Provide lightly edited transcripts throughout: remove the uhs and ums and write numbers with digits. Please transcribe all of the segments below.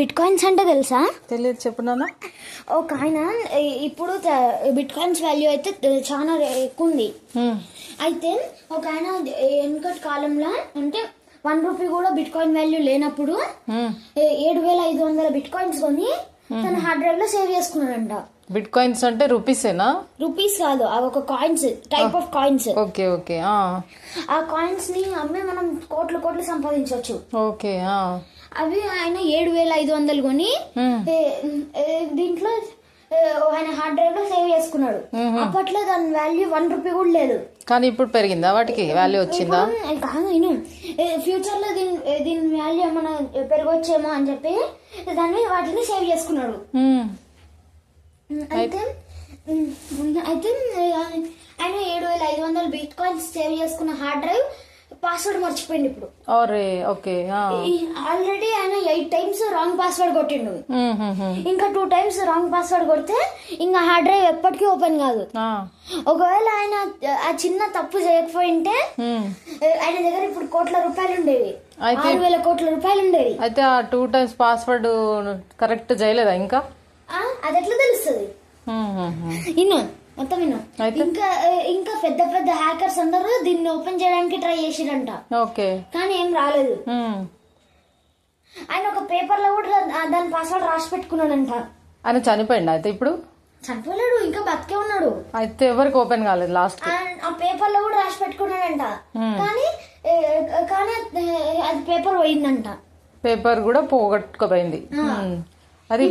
Bit coins అంటే తెలుసా? తెలియదు, చెప్పు నాన్న. ఒక ఆయన ఇప్పుడు బిట్ కాయిన్స్ వాల్యూ అయితే చాలా ఎక్కువ ఉంది. అయితే ఒక ఆయన వెనుకటి కాలంలో అంటే ₹1 కూడా బిట్ కాయిన్ వాల్యూ లేనప్పుడు 7,500 బిట్ కాయిన్స్ కొని తన హార్డ్ డ్రైవ్ లో సేవ్ చేసుకున్నాడంట. బిట్ కాయిన్స్ అంటే రూపీసేనా? రూపీస్ కాదు, అవి ఒక coins, type of coins. Okay okay. ఆ కాయిన్స్ ని అమ్మి మనం కోట్లు సంపాదించవచ్చు. ఓకే. అవి ఆయన 7,500 కొని దీంట్లో ఆయన హార్డ్ డ్రైవ్ లో సేవ్ చేసుకున్నాడు. అప్పట్లో దాని వాల్యూ ₹1 కూడా లేదు. కానీ ఇప్పుడు పెరిగిందా? వాటికి వాల్యూ వచ్చిందా? కాదు, ఫ్యూచర్ లో దీని వాల్యూ ఏమైనా పెరగొచ్చేమో అని చెప్పి వాటిని సేవ్ చేసుకున్నాడు. అయితే ఆయన 7,500 బిట్ కాయిన్స్ సేవ్ చేసుకున్న హార్డ్ డ్రైవ్ పాస్వర్డ్ మర్చిపోయింది ఇప్పుడు. ఓకే. ఆల్రెడీ ఆయన 8 times రాంగ్ పాస్వర్డ్ కొట్టిండు. ఇంకా 2 times రాంగ్ పాస్వర్డ్ కొడితే ఇంకా హార్డ్ డ్రైవ్ ఎప్పటికీ ఓపెన్ కాదు. ఒకవేళ ఆయన ఆ చిన్న తప్పు చేయకపోయింటే ఆయన దగ్గర ఇప్పుడు ₹1,00,00,000 ఉండేవి. 6,000 కోట్ల రూపాయలు ఉండేవి. అయితే ఆ 2 times పాస్వర్డ్ కరెక్ట్ చేయలేదా ఇంకా? అది ఎట్లా తెలుస్తుంది? మొత్తం ఇంకా పెద్ద హ్యాకర్స్ అందరూ దీన్ని ఓపెన్ చేయడానికి ట్రై చేసిరంట. ఓకే. కానీ ఏం రాలేదు. ఆయన ఒక పేపర్ లో కూడా దాని పాస్వర్డ్ రాసి పెట్టుకున్నాడంట. ఆయన చనిపోయింది. అయితే ఇప్పుడు చనిపోలేడు, ఇంకా బతికే ఉన్నాడు. అయితే ఎవరికి ఓపెన్ కాలేదు లాస్ట్. ఆ పేపర్ లో కూడా రాసి పెట్టుకున్నాడంట. కానీ అది పేపర్ పోయిందంట. పేపర్ కూడా పోగొట్టుకుపోయింది.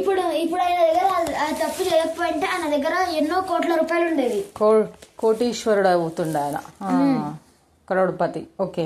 ఇప్పుడు ఆయన దగ్గర తప్పు చేయకపోయింటే ఆయన దగ్గర ఎన్నో కోట్ల రూపాయలు ఉండేవి. కోటీశ్వరుడు అవుతుండే ఆయన, కరోడ్పతి. ఓకే.